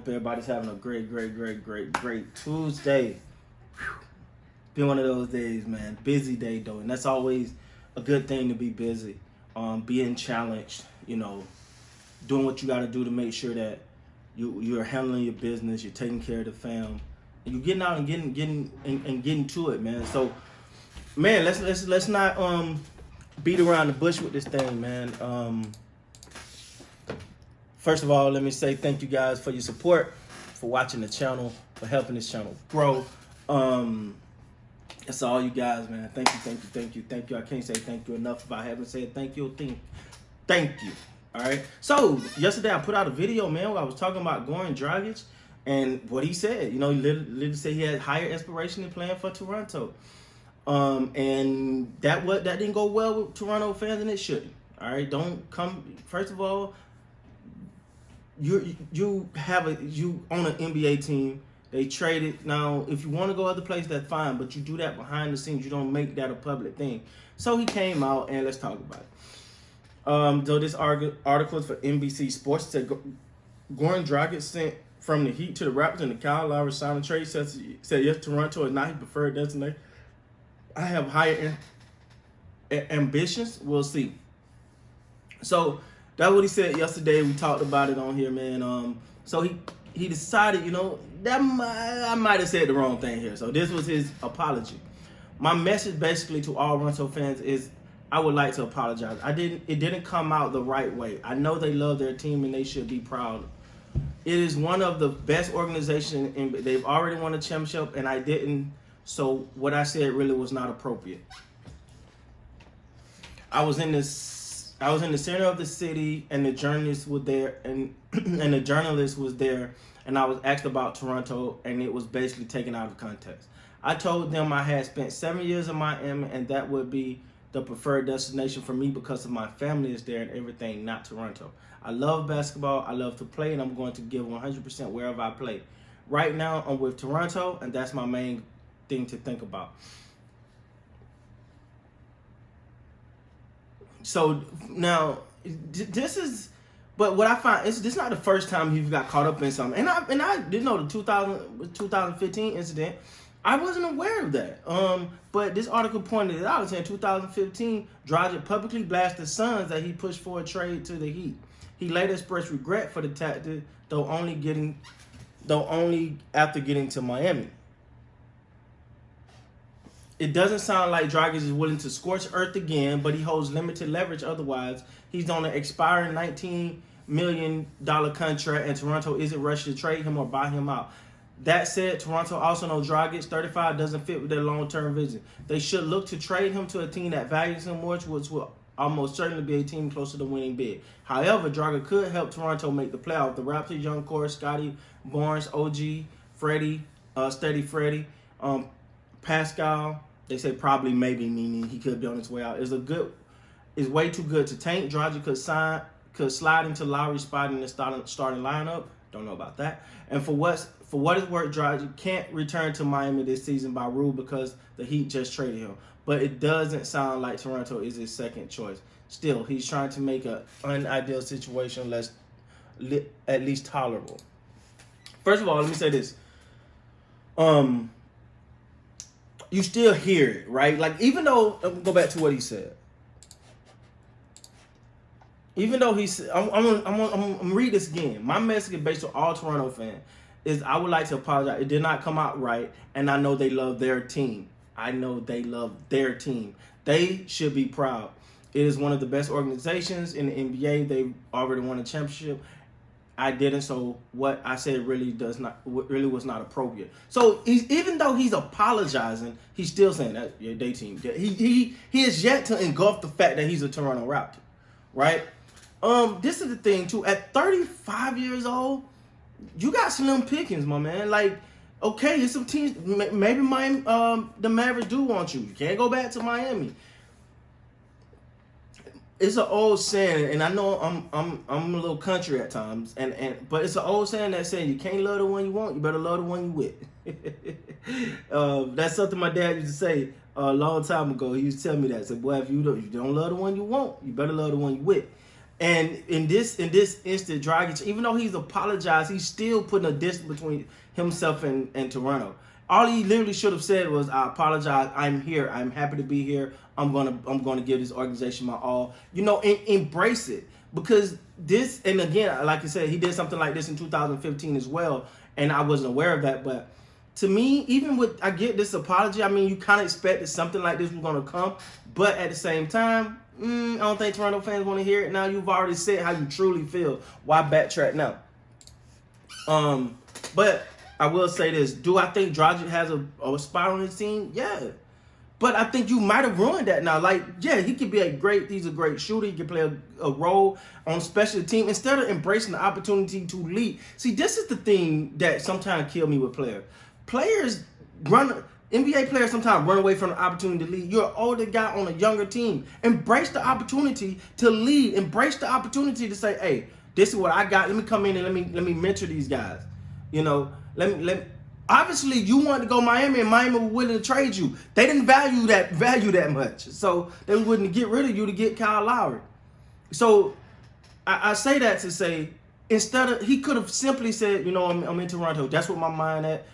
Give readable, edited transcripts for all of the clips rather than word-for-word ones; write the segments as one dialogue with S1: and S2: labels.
S1: everybody's having a great Tuesday. Whew. Been one of those days, man. Busy day though, and that's always a good thing to be busy. Being challenged, doing what you got to do to make sure that you're handling your business, you're taking care of the fam, and you're getting out and getting to it, man. So, man, let's not beat around the bush with this thing, man. First of all, let me say thank you guys for your support, for watching the channel, for helping this channel grow. It's all you guys, man. Thank you. I can't say thank you enough. If I haven't said thank you. All right. So yesterday I put out a video, man, where I was talking about Goran Dragic and what he said. He literally said he had higher aspiration than playing for Toronto. And that didn't go well with Toronto fans, and it shouldn't. All right. Don't come. First of all, you own an NBA team. They traded. Now, if you want to go other places, that's fine, but you do that behind the scenes. You don't make that a public thing. So he came out, and let's talk about it. So this article is for NBC Sports. It said Goran Dragic sent from the Heat to the Raptors and the Kyle Lowry signing trade. Said yes, Toronto is not his preferred destination. I have higher ambitions. We'll see. So that's what he said yesterday. We talked about it on here, man. So he decided, I might have said the wrong thing here. So this was his apology. My message basically to all Toronto fans is I would like to apologize. It didn't come out the right way. I know they love their team and they should be proud. It is one of the best organizations, and they've already won a championship, and I didn't. So what I said really was not appropriate. I was in the center of the city, and the journalists were there, and the journalist was there, and I was asked about Toronto, and it was basically taken out of context. I told them I had spent 7 years in Miami, and that would be the preferred destination for me because of my family is there and everything, not Toronto. I love basketball, I love to play, and I'm going to give 100% wherever I play. Right now, I'm with Toronto, and that's my main thing to think about. So now, but what I find is this is not the first time he got caught up in something. And I didn't know the 2015 incident. I wasn't aware of that. But this article pointed it out. It said in 2015, Dragic publicly blasted Suns that he pushed for a trade to the Heat. He later expressed regret for the tactic, though only after getting to Miami. It doesn't sound like Dragic is willing to scorch earth again, but he holds limited leverage otherwise. He's on an expiring $19 million contract, and Toronto isn't rushed to trade him or buy him out. That said, Toronto also knows Dragic 35 doesn't fit with their long-term vision. They should look to trade him to a team that values him more, which will almost certainly be a team closer to winning big. However, Dragic could help Toronto make the playoff. The Raptors, young core, Scotty Barnes, OG, Freddie, Steady Freddie, Pascal. They say probably, maybe, meaning he could be on his way out. It's way too good to tank. Dragic could slide into Lowry's spot in the starting lineup. Don't know about that. And for what it's worth, Dragic can't return to Miami this season by rule because the Heat just traded him. But it doesn't sound like Toronto is his second choice. Still, he's trying to make an unideal situation at least tolerable. First of all, let me say this. You still hear it, right? Like, even though, go back to what he said. Even though he said, I'm gonna read this again. My message based on all Toronto fans is I would like to apologize. It did not come out right, and I know they love their team. They should be proud. It is one of the best organizations in the NBA. They've already won a championship. I didn't, so what I said really was not appropriate. So even though he's apologizing, he's still saying that they team. He has yet to engulf the fact that he's a Toronto Raptor, right? This is the thing too. At 35 years old, you got slim pickings, my man. Like, okay, there's some teams. Maybe the Mavericks do want you. You can't go back to Miami. It's an old saying, and I know I'm a little country at times, but it's an old saying that says you can't love the one you want, you better love the one you with. That's something my dad used to say a long time ago. He used to tell me that. Said, boy, if you don't love the one you want, you better love the one you with. And in this instant, Dragic, even though he's apologized, he's still putting a distance between himself and Toronto. All he literally should have said was, "I apologize. I'm here. I'm happy to be here. I'm gonna give this organization my all. You know, embrace it, because this." And again, like I said, he did something like this in 2015 as well, and I wasn't aware of that. But to me, even with, I get this apology. I mean, you kind of expected something like this was gonna come, but at the same time, I don't think Toronto fans want to hear it now. You've already said how you truly feel. Why backtrack now? But I will say this. Do I think Dragic has a spot on his team? Yeah. But I think you might have ruined that now. Like, yeah, he could be he's a great shooter. He can play a role on special team. Instead of embracing the opportunity to lead. See, this is the thing that sometimes kills me with players. NBA players sometimes run away from the opportunity to lead. You're an older guy on a younger team. Embrace the opportunity to lead. Embrace the opportunity to say, "Hey, this is what I got. Let me come in and let me mentor these guys." You know, obviously you wanted to go Miami, and Miami were willing to trade you. They didn't value that much, so they wouldn't get rid of you to get Kyle Lowry. So I say that to say, he could have simply said, "You know, I'm in Toronto. That's what my mind at.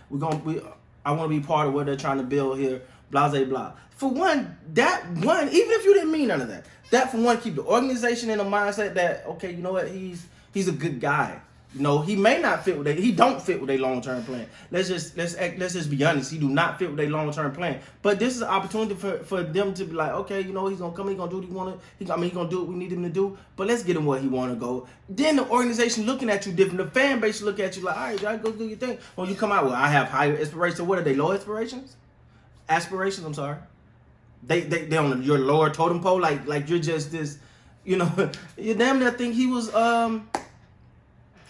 S1: I want to be part of what they're trying to build here, blah, blah, blah." For one, even if you didn't mean none of that, that for one, keep the organization in a mindset that, okay, you know what, he's a good guy. You know, he may not fit he don't fit with their long-term plan. Let's just be honest. He do not fit with their long-term plan. But this is an opportunity for them to be like, okay, you know, he's gonna come, he's gonna do what he wanna. He's gonna do what we need him to do. But let's get him where he wanna go. Then the organization looking at you different. The fan base look at you like, all right, y'all go do your thing. When you come out, well, I have higher aspirations. So what are they? Low aspirations? Aspirations. I'm sorry. They on your lower totem pole. Like you're just this. You know, you damn near think he was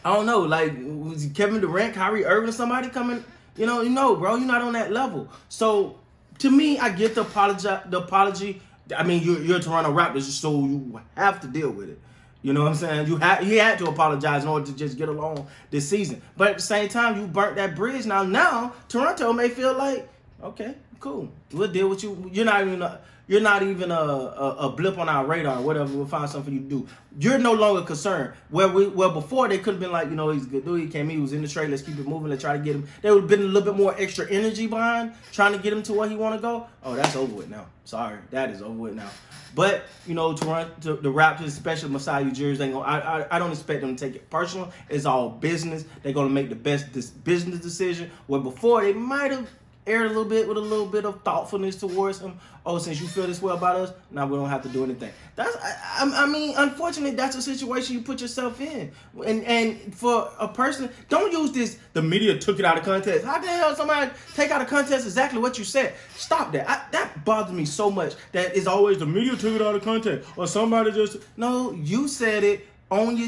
S1: I don't know, like, was Kevin Durant, Kyrie Irving, or somebody coming? You know, bro, you're not on that level. So, to me, I get the apology. I mean, you're Toronto Raptors, so you have to deal with it. You know what I'm saying? He had to apologize in order to just get along this season. But at the same time, you burnt that bridge. Now Toronto may feel like, okay, cool, we'll deal with you. You're not even a blip on our radar or whatever. We'll find something for you to do. You're no longer concerned. Well, before they could have been like, you know, he's a good dude. He came in, he was in the trade. Let's keep it moving. Let's try to get him. There would have been a little bit more extra energy behind trying to get him to where he want to go. Oh, that's over with now. Sorry, that is over with now. But, you know, Toronto, the Raptors, especially Masai Ujiri, I don't expect them to take it personal. It's all business. They're going to make the best business decision. Where before they might have aired a little bit with a little bit of thoughtfulness towards him. Oh, since you feel this way about us, now we don't have to do anything. I mean, unfortunately, that's a situation you put yourself in. And for a person, don't use this, the media took it out of context. How the hell somebody take out of context exactly what you said? Stop that. That bothers me so much that it's always the media took it out of context. Or somebody just, no, you said it, own your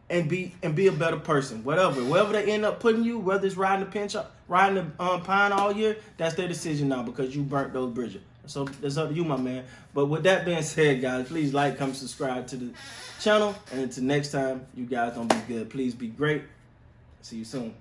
S1: and be a better person. Wherever they end up putting you, whether it's riding the pine all year, that's their decision now because you burnt those bridges. So that's up to you, my man. But with that being said, guys, please like, comment, subscribe to the channel. And until next time, you guys don't be good. Please be great. See you soon.